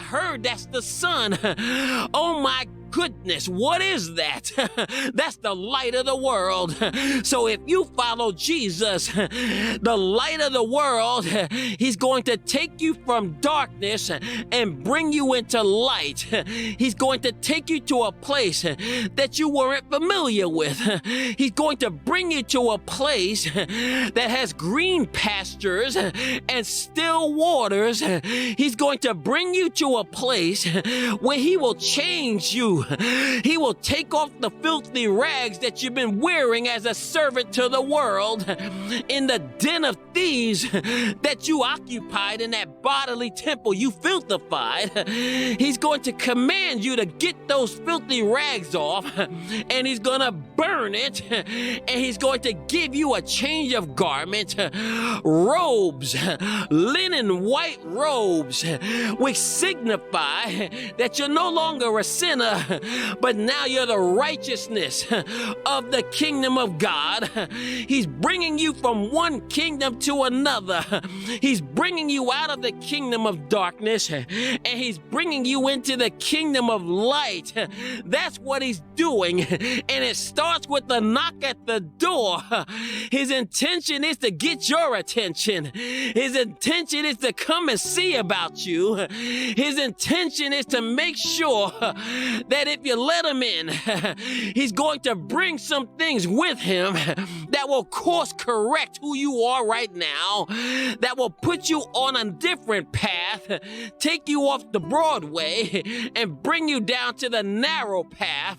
heard that's the Son. Oh my goodness, what is that? That's the light of the world. So if you follow Jesus, the light of the world, he's going to take you from darkness and bring you into light. He's going to take you to a place that you weren't familiar with. He's going to bring you to a place that has green pastures and still waters. He's going to bring you to a place where he will change you. He will take off the filthy rags that you've been wearing as a servant to the world in the den of thieves that you occupied in that bodily temple you filthified. He's going to command you to get those filthy rags off, and he's going to burn it, and he's going to give you a change of garment, robes, linen white robes, which signify that you're no longer a sinner, but now you're the righteousness of the kingdom of God. He's bringing you from one kingdom to another. He's bringing you out of the kingdom of darkness, and he's bringing you into the kingdom of light. That's what he's doing, and it starts with the knock at the door. His intention is to get your attention. His intention is to come and see about you. His intention is to make sure that if you let him in, he's going to bring some things with him that will course correct who you are right now, that will put you on a different path, take you off the Broadway and bring you down to the narrow path,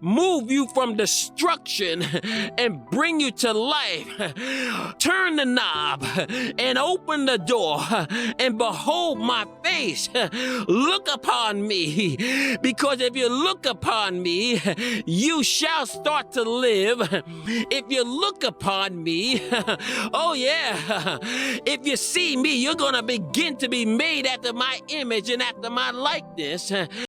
move you from destruction and bring you to life. Turn the knob and open the door and behold my face. Look upon me, because if you look upon me, you shall start to live. If you look upon me, oh yeah, if you see me, you're gonna begin to be made after my image and after my likeness.